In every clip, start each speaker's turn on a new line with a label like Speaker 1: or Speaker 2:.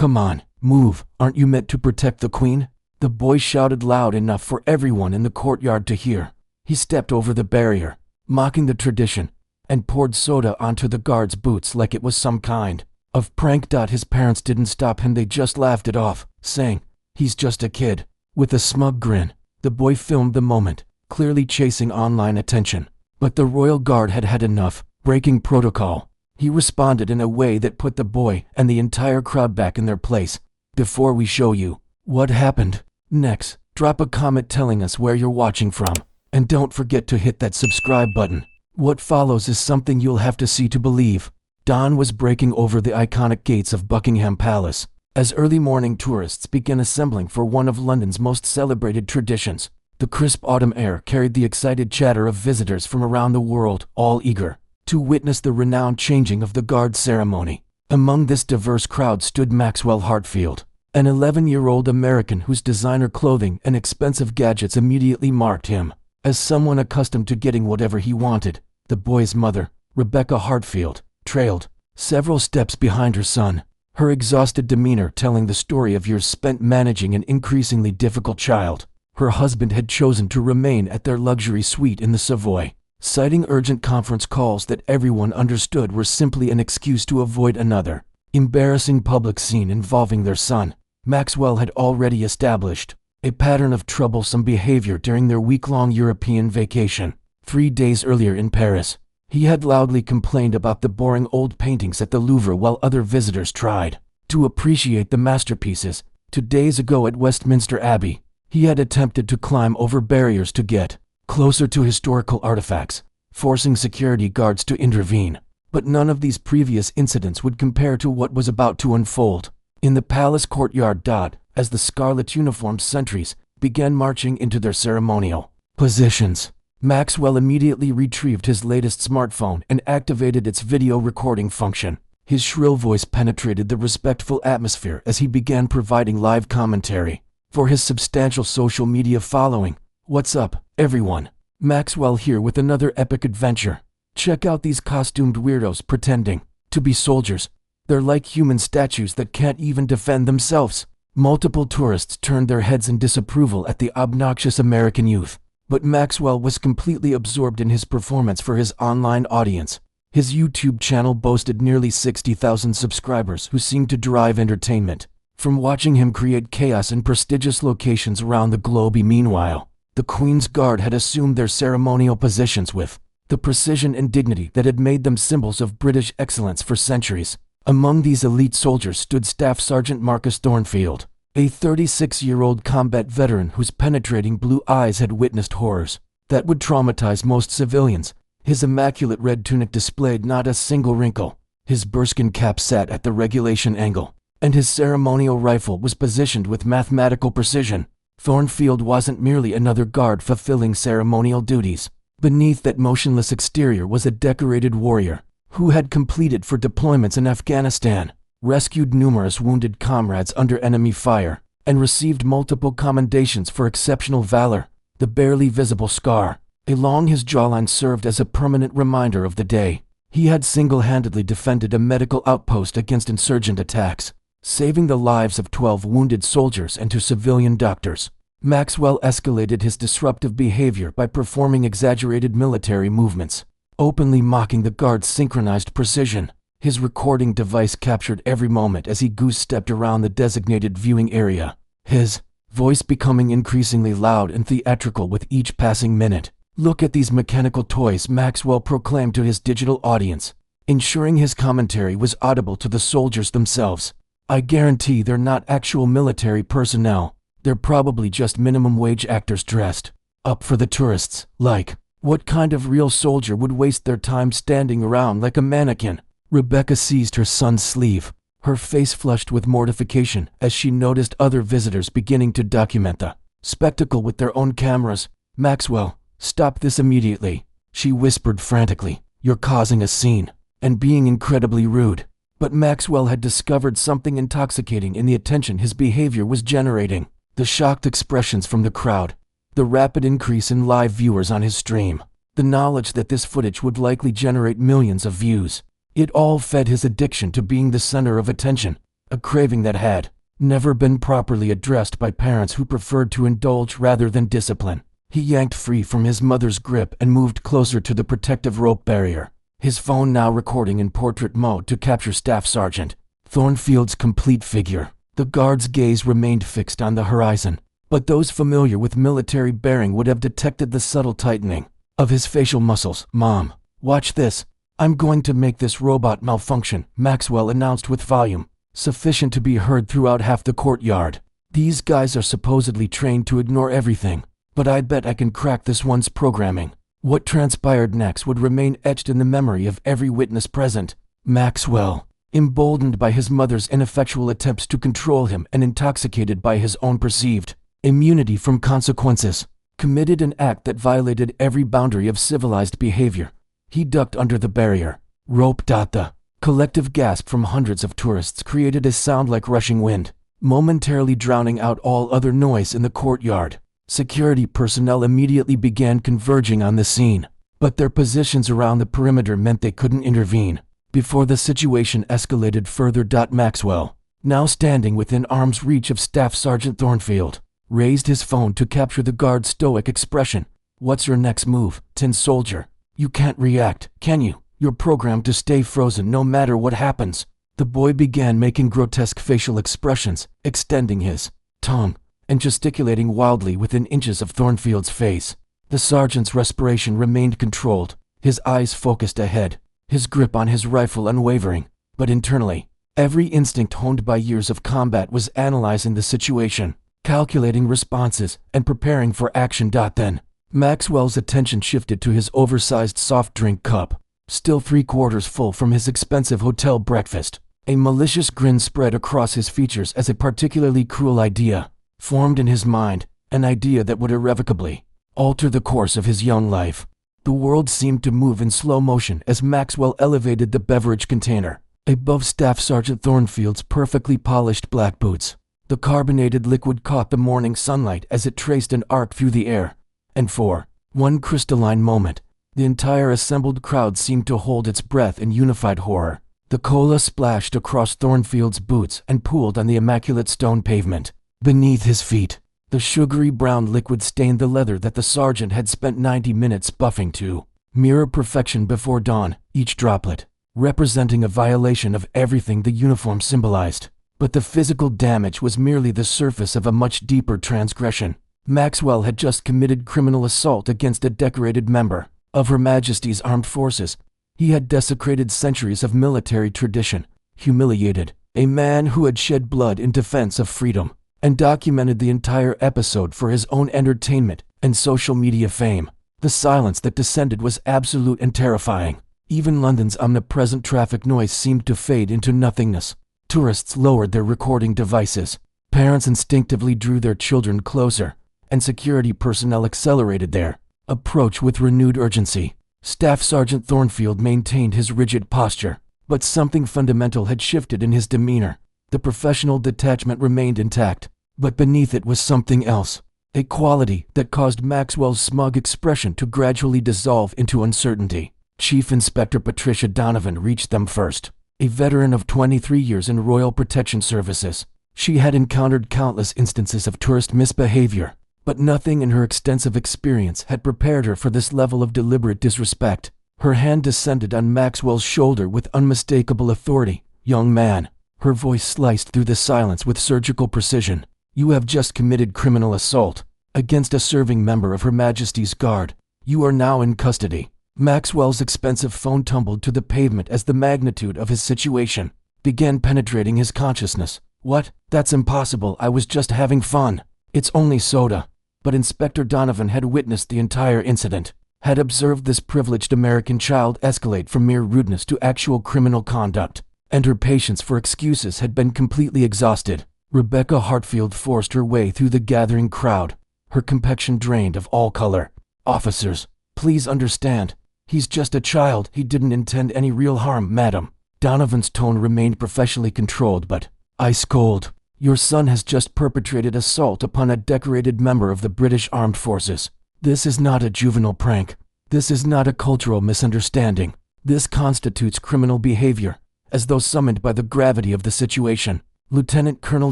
Speaker 1: Come on, move, aren't you meant to protect the queen? The boy shouted loud enough for everyone in the courtyard to hear. He stepped over the barrier, mocking the tradition, and poured soda onto the guard's boots like it was some kind of prank. His parents didn't stop him, they just laughed it off, saying, "He's just a kid." With a smug grin, the boy filmed the moment, clearly chasing online attention. But the royal guard had had enough, breaking protocol. He responded in a way that put the boy and the entire crowd back in their place. Before we show you what happened next, drop a comment telling us where you're watching from. And don't forget to hit that subscribe button. What follows is something you'll have to see to believe. Dawn was breaking over the iconic gates of Buckingham Palace as early morning tourists began assembling for one of London's most celebrated traditions. The crisp autumn air carried the excited chatter of visitors from around the world, all eager to witness the renowned changing of the guard ceremony. Among this diverse crowd stood Maxwell Hartfield, an 11-year-old American whose designer clothing and expensive gadgets immediately marked him as someone accustomed to getting whatever he wanted. The boy's mother, Rebecca Hartfield, trailed several steps behind her son, her exhausted demeanor telling the story of years spent managing an increasingly difficult child. Her husband had chosen to remain at their luxury suite in the Savoy, citing urgent conference calls that everyone understood were simply an excuse to avoid another embarrassing public scene involving their son. Maxwell had already established a pattern of troublesome behavior during their week-long European vacation. 3 days earlier in Paris, he had loudly complained about the boring old paintings at the Louvre while other visitors tried to appreciate the masterpieces. 2 days ago at Westminster Abbey, he had attempted to climb over barriers to get closer to historical artifacts, forcing security guards to intervene. But none of these previous incidents would compare to what was about to unfold in the palace courtyard. As the scarlet uniformed sentries began marching into their ceremonial positions, Maxwell immediately retrieved his latest smartphone and activated its video recording function. His shrill voice penetrated the respectful atmosphere as he began providing live commentary for his substantial social media following. "What's up, everyone? Maxwell here with another epic adventure. Check out these costumed weirdos pretending to be soldiers. They're like human statues that can't even defend themselves." Multiple tourists turned their heads in disapproval at the obnoxious American youth, but Maxwell was completely absorbed in his performance for his online audience. His YouTube channel boasted nearly 60,000 subscribers who seemed to derive entertainment from watching him create chaos in prestigious locations around the globe. Meanwhile, the Queen's Guard had assumed their ceremonial positions with the precision and dignity that had made them symbols of British excellence for centuries. Among these elite soldiers stood Staff Sergeant Marcus Thornfield, a 36-year-old combat veteran whose penetrating blue eyes had witnessed horrors that would traumatize most civilians. His immaculate red tunic displayed not a single wrinkle, his bearskin cap sat at the regulation angle, and his ceremonial rifle was positioned with mathematical precision. Thornfield wasn't merely another guard fulfilling ceremonial duties. Beneath that motionless exterior was a decorated warrior who had completed for deployments in Afghanistan, rescued numerous wounded comrades under enemy fire, and received multiple commendations for exceptional valor. The barely visible scar along his jawline served as a permanent reminder of the day he had single-handedly defended a medical outpost against insurgent attacks, saving the lives of 12 wounded soldiers and 2 civilian doctors. Maxwell escalated his disruptive behavior by performing exaggerated military movements, openly mocking the guard's synchronized precision. His recording device captured every moment as he goose-stepped around the designated viewing area, his voice becoming increasingly loud and theatrical with each passing minute. "Look at these mechanical toys," Maxwell proclaimed to his digital audience, ensuring his commentary was audible to the soldiers themselves. "I guarantee they're not actual military personnel. They're probably just minimum wage actors dressed up for the tourists. Like, what kind of real soldier would waste their time standing around like a mannequin?" Rebecca seized her son's sleeve, her face flushed with mortification as she noticed other visitors beginning to document the spectacle with their own cameras. "Maxwell, stop this immediately," she whispered frantically. "You're causing a scene and being incredibly rude." But Maxwell had discovered something intoxicating in the attention his behavior was generating. The shocked expressions from the crowd, the rapid increase in live viewers on his stream, the knowledge that this footage would likely generate millions of views. It all fed his addiction to being the center of attention. a craving that had never been properly addressed by parents who preferred to indulge rather than discipline. He yanked free from his mother's grip and moved closer to the protective rope barrier, his phone now recording in portrait mode to capture Staff Sergeant Thornfield's complete figure. The guard's gaze remained fixed on the horizon, but those familiar with military bearing would have detected the subtle tightening of his facial muscles. "Mom, watch this. I'm going to make this robot malfunction," Maxwell announced with volume sufficient to be heard throughout half the courtyard. "These guys are supposedly trained to ignore everything, but I bet I can crack this one's programming." What transpired next would remain etched in the memory of every witness present. Maxwell, emboldened by his mother's ineffectual attempts to control him and intoxicated by his own perceived immunity from consequences, committed an act that violated every boundary of civilized behavior. He ducked under the barrier. Rope. The collective gasp from hundreds of tourists created a sound like rushing wind, momentarily drowning out all other noise in the courtyard. Security personnel immediately began converging on the scene, but their positions around the perimeter meant they couldn't intervene before the situation escalated further. Maxwell, now standing within arm's reach of Staff Sergeant Thornfield, raised his phone to capture the guard's stoic expression. "What's your next move, tin soldier? You can't react, can you? You're programmed to stay frozen no matter what happens." The boy began making grotesque facial expressions, extending his tongue and gesticulating wildly within inches of Thornfield's face. The sergeant's respiration remained controlled, his eyes focused ahead, his grip on his rifle unwavering, but internally, every instinct honed by years of combat was analyzing the situation, calculating responses, and preparing for action. Then, Maxwell's attention shifted to his oversized soft drink cup, still 3/4 full from his expensive hotel breakfast. A malicious grin spread across his features as a particularly cruel idea formed in his mind, an idea that would irrevocably alter the course of his young life. The world seemed to move in slow motion as Maxwell elevated the beverage container above Staff Sergeant Thornfield's perfectly polished black boots. The carbonated liquid caught the morning sunlight as it traced an arc through the air, and for one crystalline moment, the entire assembled crowd seemed to hold its breath in unified horror. The cola splashed across Thornfield's boots and pooled on the immaculate stone pavement beneath his feet. The sugary brown liquid stained the leather that the sergeant had spent 90 minutes buffing to mirror perfection before dawn, each droplet representing a violation of everything the uniform symbolized. But the physical damage was merely the surface of a much deeper transgression. Maxwell had just committed criminal assault against a decorated member of Her Majesty's Armed Forces. He had desecrated centuries of military tradition, humiliated a man who had shed blood in defense of freedom, and documented the entire episode for his own entertainment and social media fame. The silence that descended was absolute and terrifying. Even London's omnipresent traffic noise seemed to fade into nothingness. Tourists lowered their recording devices. Parents instinctively drew their children closer, and security personnel accelerated their approach with renewed urgency. Staff Sergeant Thornfield maintained his rigid posture, but something fundamental had shifted in his demeanor. The professional detachment remained intact, but beneath it was something else, a quality that caused Maxwell's smug expression to gradually dissolve into uncertainty. Chief Inspector Patricia Donovan reached them first. A veteran of 23 years in Royal Protection Services, she had encountered countless instances of tourist misbehavior, but nothing in her extensive experience had prepared her for this level of deliberate disrespect. Her hand descended on Maxwell's shoulder with unmistakable authority. "Young man," her voice sliced through the silence with surgical precision, "you have just committed criminal assault against a serving member of Her Majesty's Guard. You are now in custody." Maxwell's expensive phone tumbled to the pavement as the magnitude of his situation began penetrating his consciousness. "What? That's impossible. I was just having fun. It's only soda." But Inspector Donovan had witnessed the entire incident, had observed this privileged American child escalate from mere rudeness to actual criminal conduct, and her patience for excuses had been completely exhausted. Rebecca Hartfield forced her way through the gathering crowd, her complexion drained of all color. "Officers, please understand. He's just a child. He didn't intend any real harm, madam." Donovan's tone remained professionally controlled but ice cold. "Your son has just perpetrated assault upon a decorated member of the British Armed Forces. This is not a juvenile prank. This is not a cultural misunderstanding. This constitutes criminal behavior, as though summoned by the gravity of the situation." Lieutenant Colonel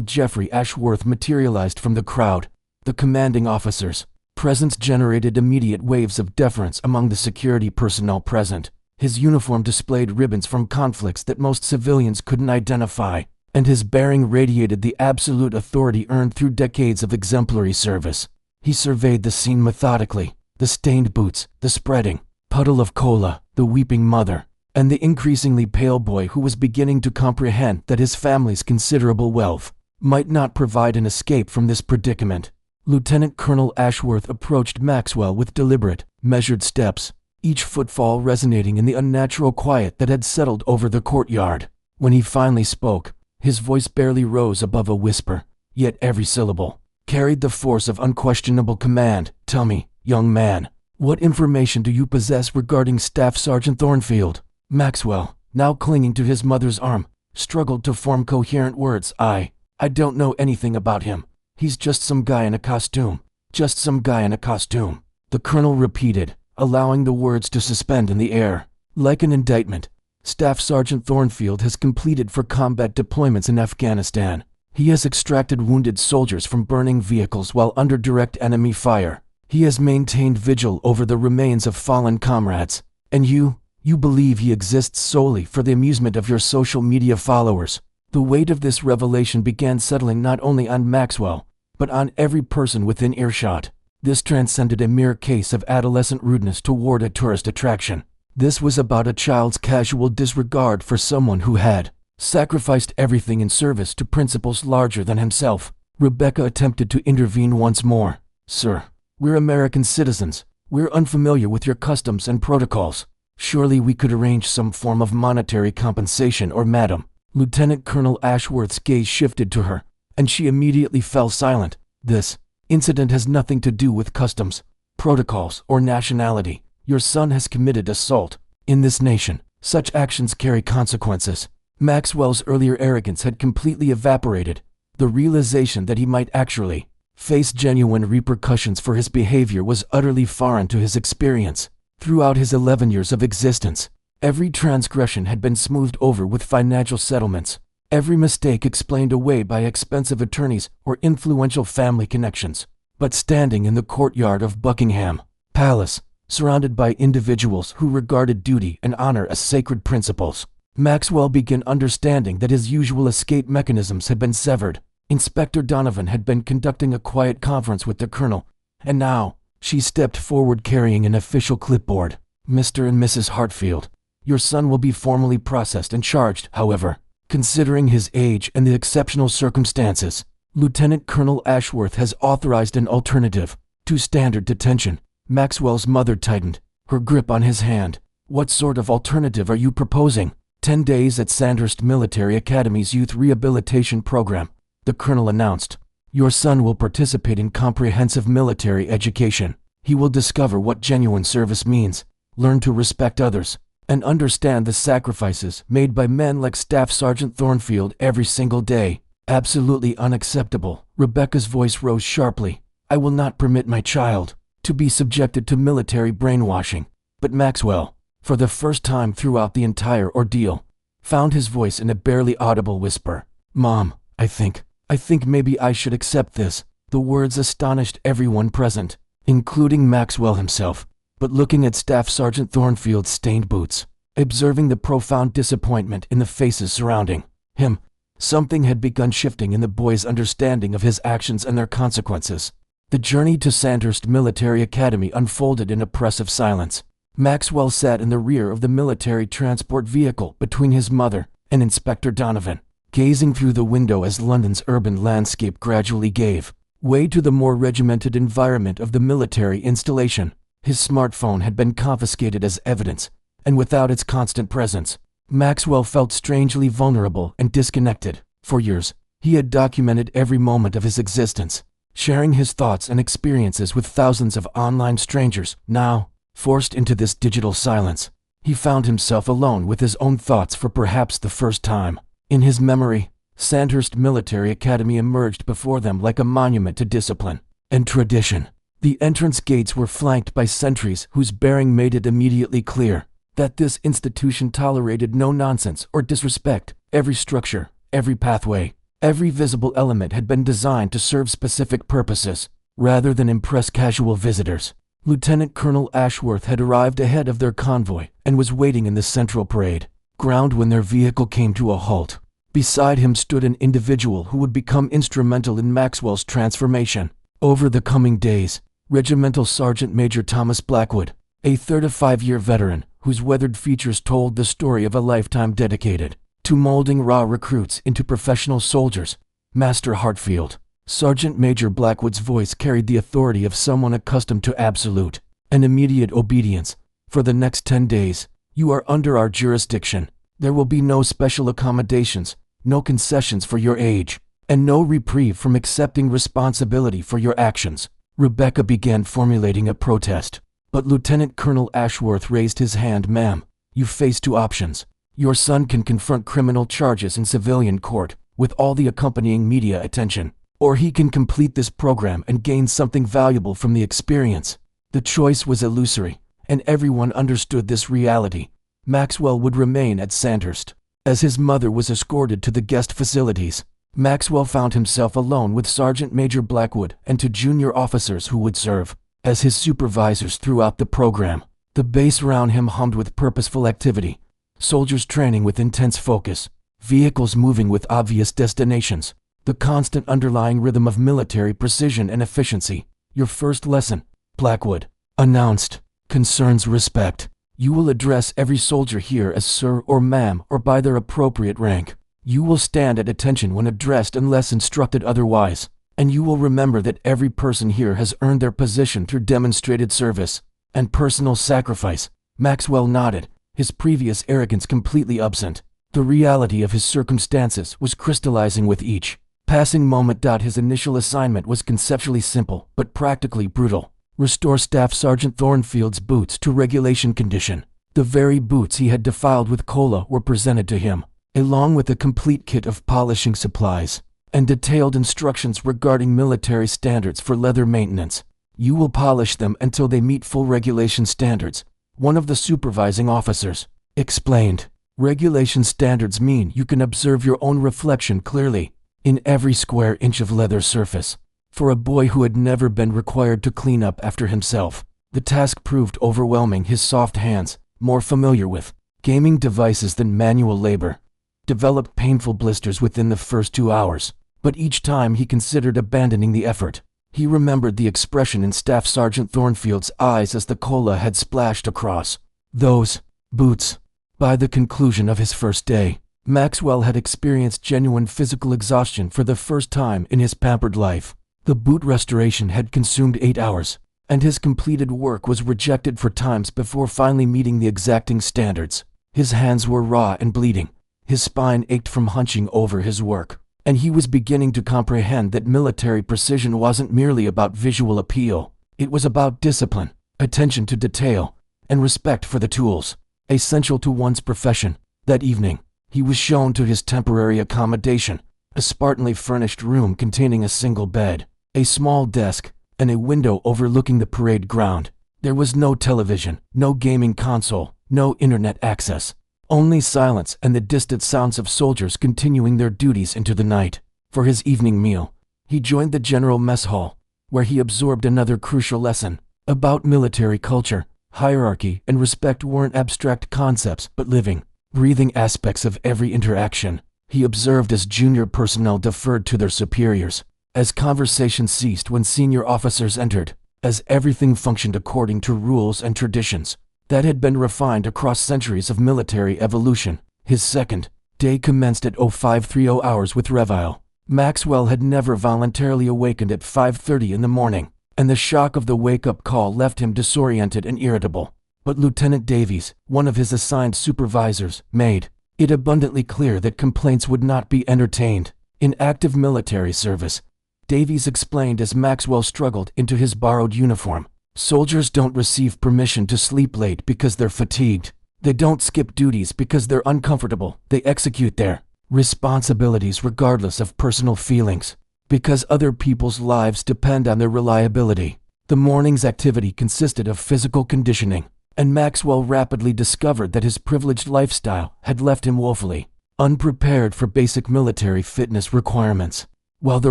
Speaker 1: Jeffrey Ashworth materialized from the crowd. The commanding officer's presence generated immediate waves of deference among the security personnel present. His uniform displayed ribbons from conflicts that most civilians couldn't identify, and his bearing radiated the absolute authority earned through decades of exemplary service. He surveyed the scene methodically, the stained boots, the spreading puddle of cola, the weeping mother, and the increasingly pale boy who was beginning to comprehend that his family's considerable wealth might not provide an escape from this predicament. Lieutenant Colonel Ashworth approached Maxwell with deliberate, measured steps, each footfall resonating in the unnatural quiet that had settled over the courtyard. When he finally spoke, his voice barely rose above a whisper, yet every syllable carried the force of unquestionable command. "Tell me, young man, what information do you possess regarding Staff Sergeant Thornfield?" Maxwell, now clinging to his mother's arm, struggled to form coherent words. I don't know anything about him. He's just some guy in a costume. Just some guy in a costume," the colonel repeated, allowing the words to suspend in the air. Like an indictment, Staff Sergeant Thornfield has completed for combat deployments in Afghanistan. He has extracted wounded soldiers from burning vehicles while under direct enemy fire. He has maintained vigil over the remains of fallen comrades. And you believe he exists solely for the amusement of your social media followers. The weight of this revelation began settling not only on Maxwell, but on every person within earshot. This transcended a mere case of adolescent rudeness toward a tourist attraction. This was about a child's casual disregard for someone who had sacrificed everything in service to principles larger than himself. Rebecca attempted to intervene once more. "Sir, we're American citizens. We're unfamiliar with your customs and protocols. Surely we could arrange some form of monetary compensation, or madam." Lieutenant Colonel Ashworth's gaze shifted to her, and she immediately fell silent. "This incident has nothing to do with customs, protocols, or nationality. Your son has committed assault. In this nation, such actions carry consequences." Maxwell's earlier arrogance had completely evaporated. The realization that he might actually face genuine repercussions for his behavior was utterly foreign to his experience. Throughout his 11 years of existence, every transgression had been smoothed over with financial settlements, every mistake explained away by expensive attorneys or influential family connections. But standing in the courtyard of Buckingham Palace, surrounded by individuals who regarded duty and honor as sacred principles, Maxwell began understanding that his usual escape mechanisms had been severed. Inspector Donovan had been conducting a quiet conference with the colonel, and now she stepped forward carrying an official clipboard. "Mr. and Mrs. Hartfield, your son will be formally processed and charged. However, considering his age and the exceptional circumstances, Lieutenant Colonel Ashworth has authorized an alternative to standard detention." Maxwell's mother tightened, her grip on his hand. "What sort of alternative are you proposing?" 10 days at Sandhurst Military Academy's Youth Rehabilitation Program, the colonel announced. "Your son will participate in comprehensive military education. He will discover what genuine service means, learn to respect others, and understand the sacrifices made by men like Staff Sergeant Thornfield every single day." "Absolutely unacceptable." Rebecca's voice rose sharply. "I will not permit my child to be subjected to military brainwashing." But Maxwell, for the first time throughout the entire ordeal, found his voice in a barely audible whisper. "Mom, I think maybe I should accept this." The words astonished everyone present, including Maxwell himself. But looking at Staff Sergeant Thornfield's stained boots, observing the profound disappointment in the faces surrounding him, something had begun shifting in the boy's understanding of his actions and their consequences. The journey to Sandhurst Military Academy unfolded in oppressive silence. Maxwell sat in the rear of the military transport vehicle between his mother and Inspector Donovan, gazing through the window as London's urban landscape gradually gave way to the more regimented environment of the military installation. His smartphone had been confiscated as evidence, and without its constant presence, Maxwell felt strangely vulnerable and disconnected. For years, he had documented every moment of his existence, sharing his thoughts and experiences with thousands of online strangers. Now, forced into this digital silence, he found himself alone with his own thoughts for perhaps the first time. In his memory, Sandhurst Military Academy emerged before them like a monument to discipline and tradition. The entrance gates were flanked by sentries whose bearing made it immediately clear that this institution tolerated no nonsense or disrespect. Every structure, every pathway, Every visible element had been designed to serve specific purposes, rather than impress casual visitors. Lieutenant Colonel Ashworth had arrived ahead of their convoy and was waiting in the central parade ground when their vehicle came to a halt. Beside him stood an individual who would become instrumental in Maxwell's transformation. Over the coming days, Regimental Sergeant Major Thomas Blackwood, a 35-year veteran whose weathered features told the story of a lifetime dedicated to molding raw recruits into professional soldiers, Master Hartfield. Sergeant Major Blackwood's voice carried the authority of someone accustomed to absolute and immediate obedience. For the next 10 days, you are under our jurisdiction. There will be no special accommodations, no concessions for your age, and no reprieve from accepting responsibility for your actions. Rebecca began formulating a protest, but Lieutenant Colonel Ashworth raised his hand. Ma'am, you face two options. Your son can confront criminal charges in civilian court, with all the accompanying media attention, or he can complete this program and gain something valuable from the experience. The choice was illusory, and everyone understood this reality. Maxwell would remain at Sandhurst. As his mother was escorted to the guest facilities, Maxwell found himself alone with Sergeant Major Blackwood and two junior officers who would serve as his supervisors throughout the program. The base around him hummed with purposeful activity, soldiers training with intense focus, vehicles moving with obvious destinations, the constant underlying rhythm of military precision and efficiency. Your first lesson, Blackwood announced, concerns respect. You will address every soldier here as sir or ma'am or by their appropriate rank. You will stand at attention when addressed unless instructed otherwise, and you will remember that every person here has earned their position through demonstrated service and personal sacrifice. Maxwell nodded, his previous arrogance completely absent. The reality of his circumstances was crystallizing with each passing moment. His initial assignment was conceptually simple but practically brutal. Restore Staff Sergeant Thornfield's boots to regulation condition. The very boots he had defiled with cola were presented to him, along with a complete kit of polishing supplies and detailed instructions regarding military standards for leather maintenance. You will polish them until they meet full regulation standards, one of the supervising officers explained. Regulation standards mean you can observe your own reflection clearly in every square inch of leather surface. For a boy who had never been required to clean up after himself, the task proved overwhelming. His soft hands, more familiar with gaming devices than manual labor, developed painful blisters within the first 2 hours. But each time he considered abandoning the effort, he remembered the expression in Staff Sergeant Thornfield's eyes as the cola had splashed across those boots. By the conclusion of his first day, Maxwell had experienced genuine physical exhaustion for the first time in his pampered life. The boot restoration had consumed 8 hours, and his completed work was rejected 4 times before finally meeting the exacting standards. His hands were raw and bleeding, his spine ached from hunching over his work, and he was beginning to comprehend that military precision wasn't merely about visual appeal. It was about discipline, attention to detail, and respect for the tools essential to one's profession. That evening, he was shown to his temporary accommodation, a spartanly furnished room containing a single bed, a small desk, and a window overlooking the parade ground. There was no television, no gaming console, no internet access, only silence and the distant sounds of soldiers continuing their duties into the night. For his evening meal, he joined the general mess hall, where he absorbed another crucial lesson about military culture. Hierarchy and respect weren't abstract concepts but living, breathing aspects of every interaction. He observed as junior personnel deferred to their superiors, as conversation ceased when senior officers entered, as everything functioned according to rules and traditions that had been refined across centuries of military evolution. His second day commenced at 0530 hours with Reveille. Maxwell had never voluntarily awakened at 5:30 in the morning, and the shock of the wake-up call left him disoriented and irritable. But Lieutenant Davies, one of his assigned supervisors, made it abundantly clear that complaints would not be entertained. In active military service, Davies explained as Maxwell struggled into his borrowed uniform, soldiers don't receive permission to sleep late because they're fatigued. They don't skip duties because they're uncomfortable. They execute their responsibilities regardless of personal feelings, because other people's lives depend on their reliability. The morning's activity consisted of physical conditioning, and Maxwell rapidly discovered that his privileged lifestyle had left him woefully unprepared for basic military fitness requirements. While the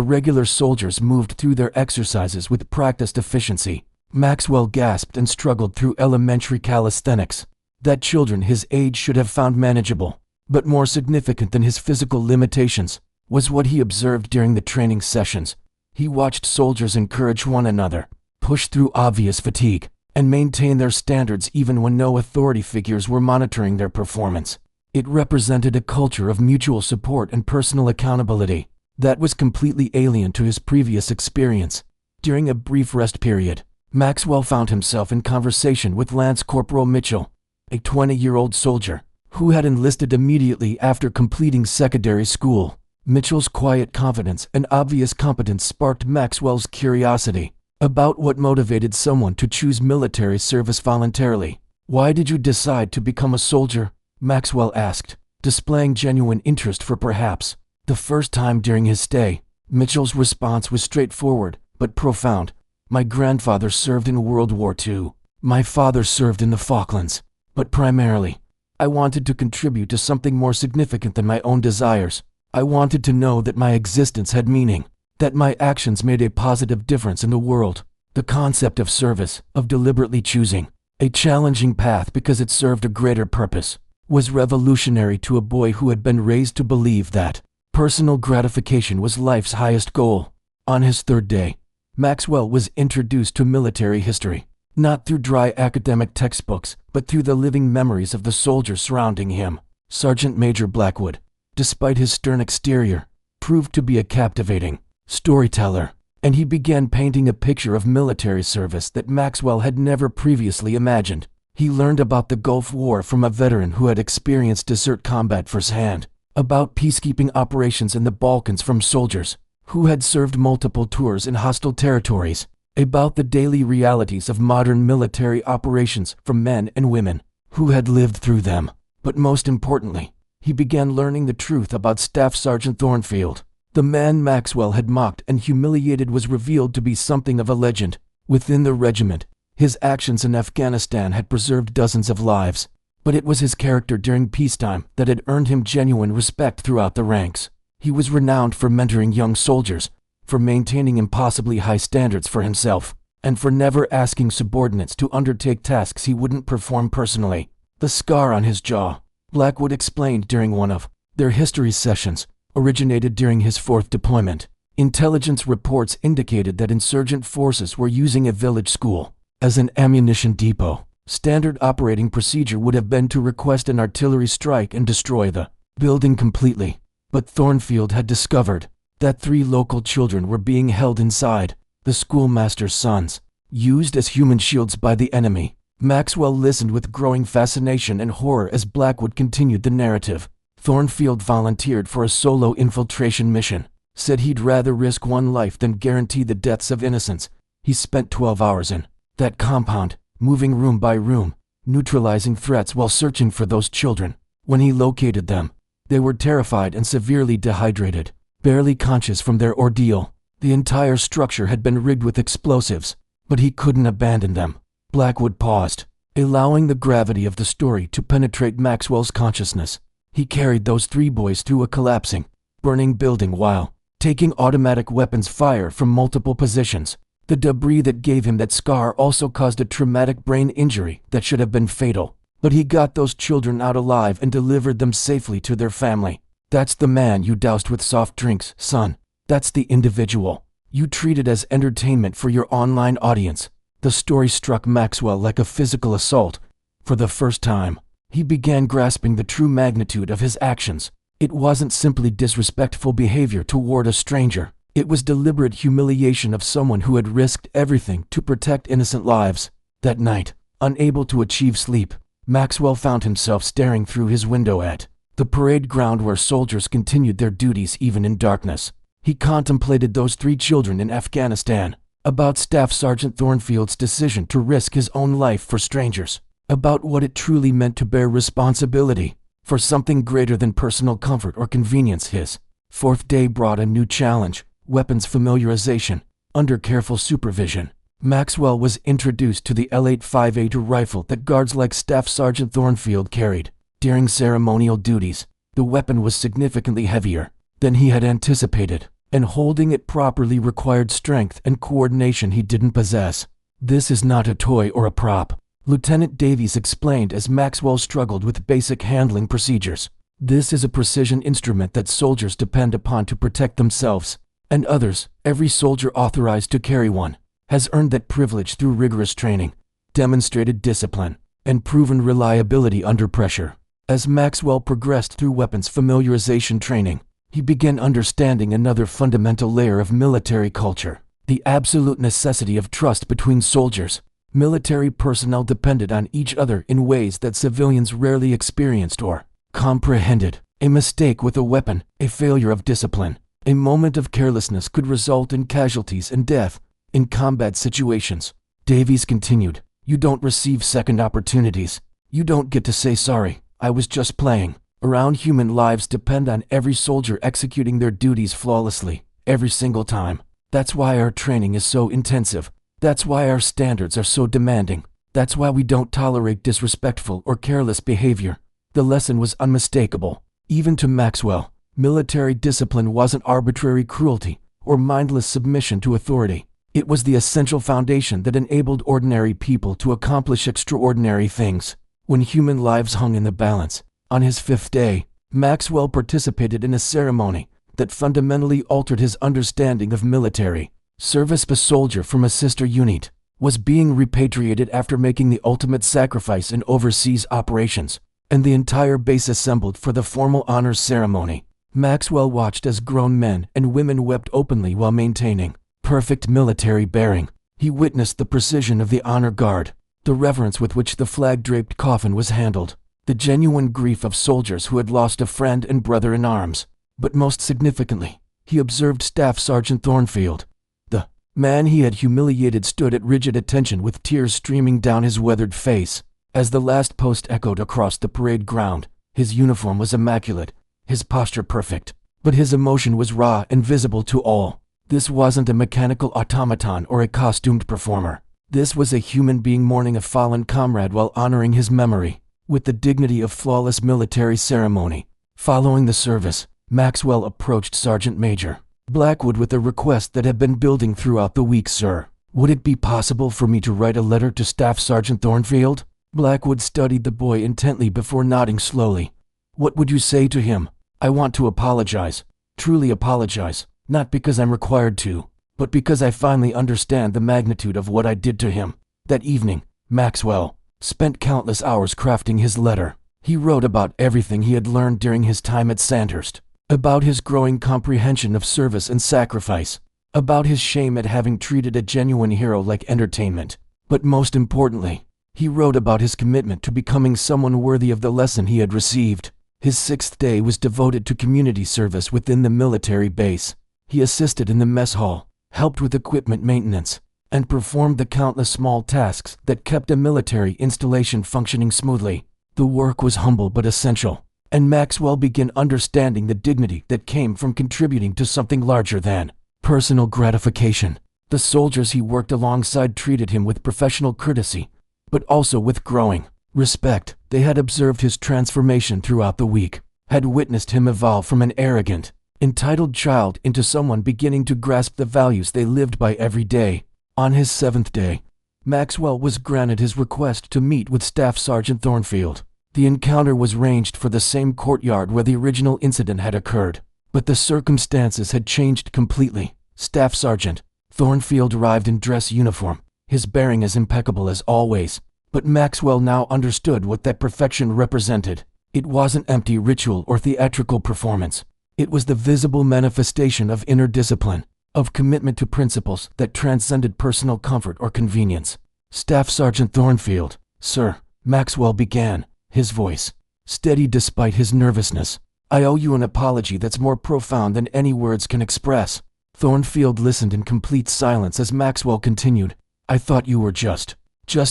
Speaker 1: regular soldiers moved through their exercises with practiced efficiency, Maxwell gasped and struggled through elementary calisthenics that children his age should have found manageable. But more significant than his physical limitations was what he observed during the training sessions. He watched soldiers encourage one another, push through obvious fatigue, and maintain their standards even when no authority figures were monitoring their performance. It represented a culture of mutual support and personal accountability that was completely alien to his previous experience. During a brief rest period, Maxwell found himself in conversation with Lance Corporal Mitchell, a 20-year-old soldier who had enlisted immediately after completing secondary school. Mitchell's quiet confidence and obvious competence sparked Maxwell's curiosity about what motivated someone to choose military service voluntarily. "Why did you decide to become a soldier?" Maxwell asked, displaying genuine interest for perhaps the first time during his stay. Mitchell's response was straightforward but profound. "My grandfather served in World War II. My father served in the Falklands. But primarily, I wanted to contribute to something more significant than my own desires. I wanted to know that my existence had meaning, that my actions made a positive difference in the world." The concept of service, of deliberately choosing a challenging path because it served a greater purpose, was revolutionary to a boy who had been raised to believe that personal gratification was life's highest goal. On his third day, Maxwell was introduced to military history, not through dry academic textbooks, but through the living memories of the soldiers surrounding him. Sergeant Major Blackwood, despite his stern exterior, proved to be a captivating storyteller, and he began painting a picture of military service that Maxwell had never previously imagined. He learned about the Gulf War from a veteran who had experienced desert combat firsthand, about peacekeeping operations in the Balkans from soldiers who had served multiple tours in hostile territories, about the daily realities of modern military operations from men and women who had lived through them. But most importantly, he began learning the truth about Staff Sergeant Thornfield. The man Maxwell had mocked and humiliated was revealed to be something of a legend within the regiment. His actions in Afghanistan had preserved dozens of lives, but it was his character during peacetime that had earned him genuine respect throughout the ranks. He was renowned for mentoring young soldiers, for maintaining impossibly high standards for himself, and for never asking subordinates to undertake tasks he wouldn't perform personally. The scar on his jaw, Blackwood explained during one of their history sessions, originated during his 4th deployment. Intelligence reports indicated that insurgent forces were using a village school as an ammunition depot. Standard operating procedure would have been to request an artillery strike and destroy the building completely. But Thornfield had discovered that 3 local children were being held inside, the schoolmaster's sons, used as human shields by the enemy. Maxwell listened with growing fascination and horror as Blackwood continued the narrative. Thornfield volunteered for a solo infiltration mission, said he'd rather risk one life than guarantee the deaths of innocents. He spent 12 hours in that compound, moving room by room, neutralizing threats while searching for those children. When he located them, they were terrified and severely dehydrated, barely conscious from their ordeal. The entire structure had been rigged with explosives, but he couldn't abandon them. Blackwood paused, allowing the gravity of the story to penetrate Maxwell's consciousness. He carried those 3 boys through a collapsing, burning building while taking automatic weapons fire from multiple positions. The debris that gave him that scar also caused a traumatic brain injury that should have been fatal. But he got those children out alive and delivered them safely to their family. That's the man you doused with soft drinks, son. That's the individual you treated as entertainment for your online audience. The story struck Maxwell like a physical assault. For the first time, he began grasping the true magnitude of his actions. It wasn't simply disrespectful behavior toward a stranger. It was deliberate humiliation of someone who had risked everything to protect innocent lives. That night, unable to achieve sleep, Maxwell found himself staring through his window at the parade ground where soldiers continued their duties even in darkness. He contemplated those 3 children in Afghanistan, about Staff Sergeant Thornfield's decision to risk his own life for strangers, about what it truly meant to bear responsibility for something greater than personal comfort or convenience. His 4th day brought a new challenge, weapons familiarization. Under careful supervision, Maxwell was introduced to the L858 rifle that guards like Staff Sergeant Thornfield carried. During ceremonial duties, The weapon was significantly heavier than he had anticipated, and holding it properly required strength and coordination he didn't possess. "This is not a toy or a prop," Lieutenant Davies explained as Maxwell struggled with basic handling procedures. "This is a precision instrument that soldiers depend upon to protect themselves and others. Every soldier authorized to carry one has earned that privilege through rigorous training, demonstrated discipline, and proven reliability under pressure." As Maxwell progressed through weapons familiarization training, he began understanding another fundamental layer of military culture: the absolute necessity of trust between soldiers. Military personnel depended on each other in ways that civilians rarely experienced or comprehended. A mistake with a weapon, a failure of discipline, a moment of carelessness could result in casualties and death. In combat situations, Davies continued, "You don't receive second opportunities. You don't get to say sorry, I was just playing around. Human lives depend on every soldier executing their duties flawlessly, every single time. That's why our training is so intensive. That's why our standards are so demanding. That's why we don't tolerate disrespectful or careless behavior." The lesson was unmistakable. Even to Maxwell, military discipline wasn't arbitrary cruelty or mindless submission to authority. It was the essential foundation that enabled ordinary people to accomplish extraordinary things. When human lives hung in the balance, on his 5th day, Maxwell participated in a ceremony that fundamentally altered his understanding of military service. A soldier from a sister unit was being repatriated after making the ultimate sacrifice in overseas operations, and the entire base assembled for the formal honors ceremony. Maxwell watched as grown men and women wept openly while maintaining perfect military bearing. He witnessed the precision of the honor guard, the reverence with which the flag-draped coffin was handled, the genuine grief of soldiers who had lost a friend and brother in arms. But most significantly, he observed Staff Sergeant Thornfield. The man he had humiliated stood at rigid attention with tears streaming down his weathered face. As the last post echoed across the parade ground, his uniform was immaculate, his posture perfect, but his emotion was raw and visible to all. This wasn't a mechanical automaton or a costumed performer. This was a human being mourning a fallen comrade while honoring his memory with the dignity of flawless military ceremony. Following the service, Maxwell approached Sergeant Major Blackwood with a request that had been building throughout the week. "Sir, would it be possible for me to write a letter to Staff Sergeant Thornfield?" Blackwood studied the boy intently before nodding slowly. "What would you say to him?" "I want to apologize, truly apologize, not because I'm required to, but because I finally understand the magnitude of what I did to him." That evening, Maxwell spent countless hours crafting his letter. He wrote about everything he had learned during his time at Sandhurst, about his growing comprehension of service and sacrifice, about his shame at having treated a genuine hero like entertainment. But most importantly, he wrote about his commitment to becoming someone worthy of the lesson he had received. His 6th day was devoted to community service within the military base. He assisted in the mess hall, helped with equipment maintenance, and performed the countless small tasks that kept a military installation functioning smoothly. The work was humble but essential, and Maxwell began understanding the dignity that came from contributing to something larger than personal gratification. The soldiers he worked alongside treated him with professional courtesy, but also with growing respect. They had observed his transformation throughout the week, had witnessed him evolve from an arrogant, entitled child into someone beginning to grasp the values they lived by every day. On his 7th day, Maxwell was granted his request to meet with Staff Sergeant Thornfield. The encounter was ranged for the same courtyard where the original incident had occurred, but the circumstances had changed completely. Staff Sergeant Thornfield arrived in dress uniform, his bearing as impeccable as always, but Maxwell now understood what that perfection represented. It wasn't empty ritual or theatrical performance. It was the visible manifestation of inner discipline, of commitment to principles that transcended personal comfort or convenience. "Staff Sergeant Thornfield, sir," Maxwell began, his voice steady despite his nervousness. "I owe you an apology that's more profound than any words can express." Thornfield listened in complete silence as Maxwell continued. "I thought you were just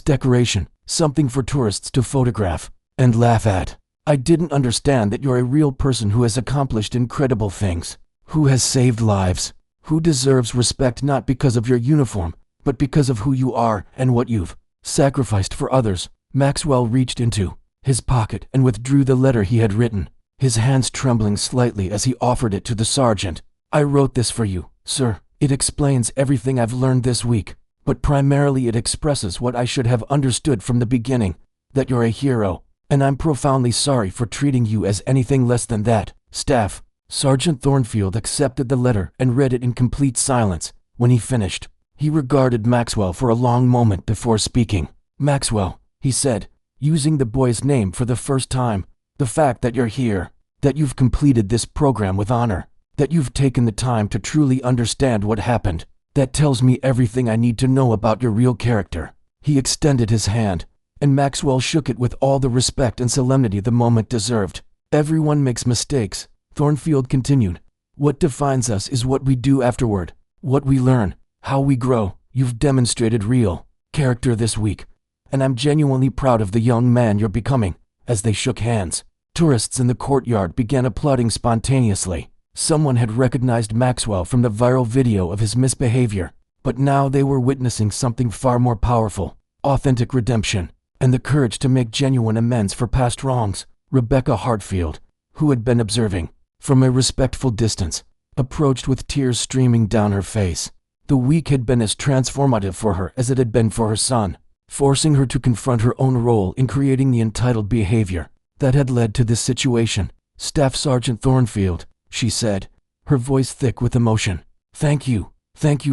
Speaker 1: decoration, something for tourists to photograph and laugh at. I didn't understand that you're a real person who has accomplished incredible things, who has saved lives, who deserves respect not because of your uniform, but because of who you are and what you've sacrificed for others." Maxwell reached into his pocket and withdrew the letter he had written. his hands trembling slightly as he offered it to the sergeant. "I wrote this for you, sir. It explains everything I've learned this week, but primarily it expresses what I should have understood from the beginning, that you're a hero, and I'm profoundly sorry for treating you as anything less than that. Staff." Sergeant Thornfield accepted the letter and read it in complete silence. When he finished, he regarded Maxwell for a long moment before speaking. "Maxwell," he said, using the boy's name for the first time, "the fact that you're here, that you've completed this program with honor, that you've taken the time to truly understand what happened, that tells me everything I need to know about your real character." He extended his hand, and Maxwell shook it with all the respect and solemnity the moment deserved. "Everyone makes mistakes," Thornfield continued. "What defines us is what we do afterward, what we learn, how we grow. You've demonstrated real character this week, and I'm genuinely proud of the young man you're becoming." As they shook hands, tourists in the courtyard began applauding spontaneously. Someone had recognized Maxwell from the viral video of his misbehavior, but now they were witnessing something far more powerful: authentic redemption, and the courage to make genuine amends for past wrongs. Rebecca Hartfield, who had been observing from a respectful distance, approached with tears streaming down her face. The week had been as transformative for her as it had been for her son, forcing her to confront her own role in creating the entitled behavior that had led to this situation. "Staff Sergeant Thornfield," she said, her voice thick with emotion. Thank you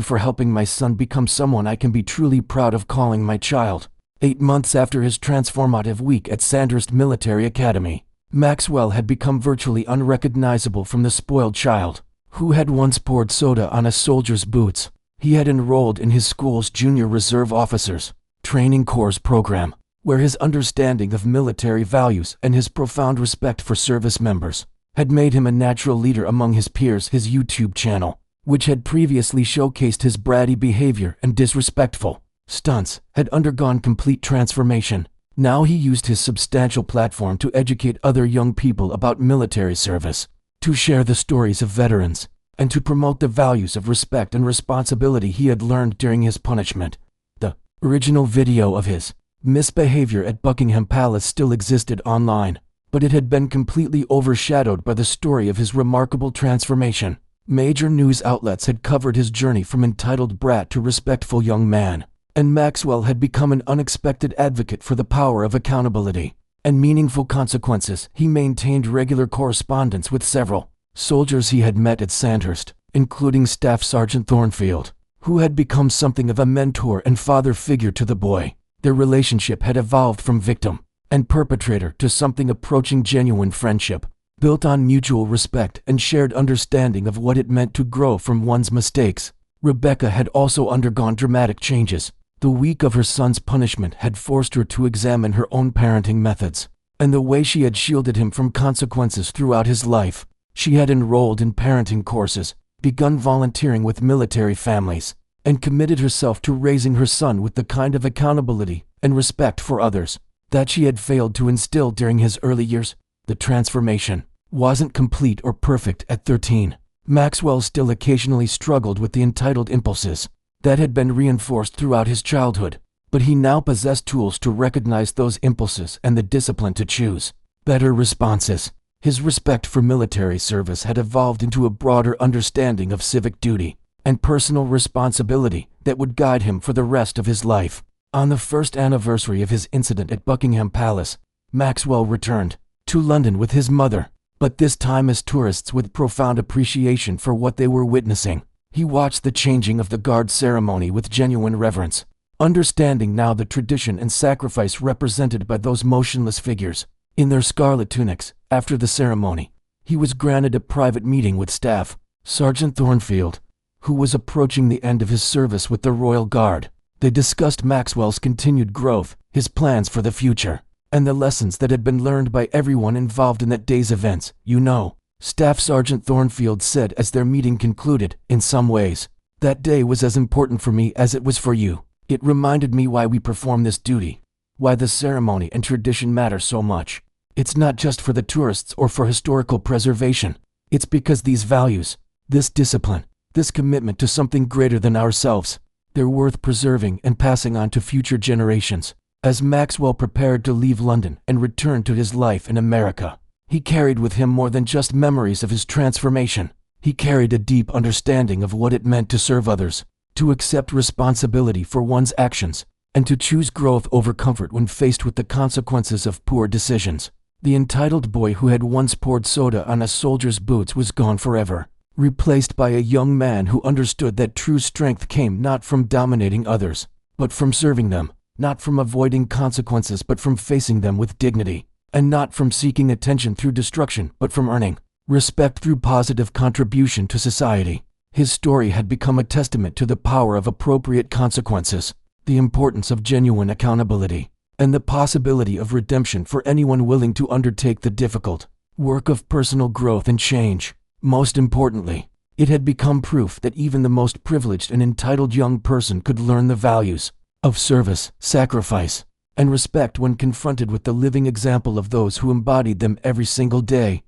Speaker 1: for helping my son become someone I can be truly proud of calling my child." 8 months after his transformative week at Sandhurst Military Academy, Maxwell had become virtually unrecognizable from the spoiled child who had once poured soda on a soldier's boots. He had enrolled in his school's Junior Reserve Officers Training Corps program, where his understanding of military values and his profound respect for service members had made him a natural leader among his peers. His YouTube channel, which had previously showcased his bratty behavior and disrespectful stunts, had undergone complete transformation. Now he used his substantial platform to educate other young people about military service, to share the stories of veterans, and to promote the values of respect and responsibility he had learned during his punishment. The original video of his misbehavior at Buckingham Palace still existed online, but it had been completely overshadowed by the story of his remarkable transformation. Major news outlets had covered his journey from entitled brat to respectful young man, and Maxwell had become an unexpected advocate for the power of accountability and meaningful consequences. He maintained regular correspondence with several soldiers he had met at Sandhurst, including Staff Sergeant Thornfield, who had become something of a mentor and father figure to the boy. Their relationship had evolved from victim and perpetrator to something approaching genuine friendship, built on mutual respect and shared understanding of what it meant to grow from one's mistakes. Rebecca had also undergone dramatic changes. The week of her son's punishment had forced her to examine her own parenting methods and the way she had shielded him from consequences throughout his life. She had enrolled in parenting courses, begun volunteering with military families, and committed herself to raising her son with the kind of accountability and respect for others that she had failed to instill during his early years. The transformation wasn't complete or perfect at 13. Maxwell still occasionally struggled with the entitled impulses that had been reinforced throughout his childhood, but he now possessed tools to recognize those impulses and the discipline to choose better responses. His respect for military service had evolved into a broader understanding of civic duty and personal responsibility that would guide him for the rest of his life. On the first anniversary of his incident at Buckingham Palace, Maxwell returned to London with his mother, but this time as tourists with profound appreciation for what they were witnessing. He watched the changing of the guard ceremony with genuine reverence, understanding now the tradition and sacrifice represented by those motionless figures in their scarlet tunics. After the ceremony, he was granted a private meeting with Staff Sergeant Thornfield, who was approaching the end of his service with the Royal Guard. They discussed Maxwell's continued growth, his plans for the future, and the lessons that had been learned by everyone involved in that day's events. "You know," Staff Sergeant Thornfield said as their meeting concluded, "in some ways, that day was as important for me as it was for you. It reminded me why we perform this duty, why the ceremony and tradition matter so much. It's not just for the tourists or for historical preservation. It's because these values, this discipline, this commitment to something greater than ourselves, they're worth preserving and passing on to future generations." As Maxwell prepared to leave London and return to his life in America, He carried with him more than just memories of his transformation. He carried a deep understanding of what it meant to serve others, to accept responsibility for one's actions, and to choose growth over comfort when faced with the consequences of poor decisions. The entitled boy who had once poured soda on a soldier's boots was gone forever, replaced by a young man who understood that true strength came not from dominating others, but from serving them, not from avoiding consequences but from facing them with dignity, and not from seeking attention through destruction but from earning respect through positive contribution to society. His story had become a testament to the power of appropriate consequences, the importance of genuine accountability, and the possibility of redemption for anyone willing to undertake the difficult work of personal growth and change. Most importantly, it had become proof that even the most privileged and entitled young person could learn the values of service, sacrifice, and respect when confronted with the living example of those who embodied them every single day.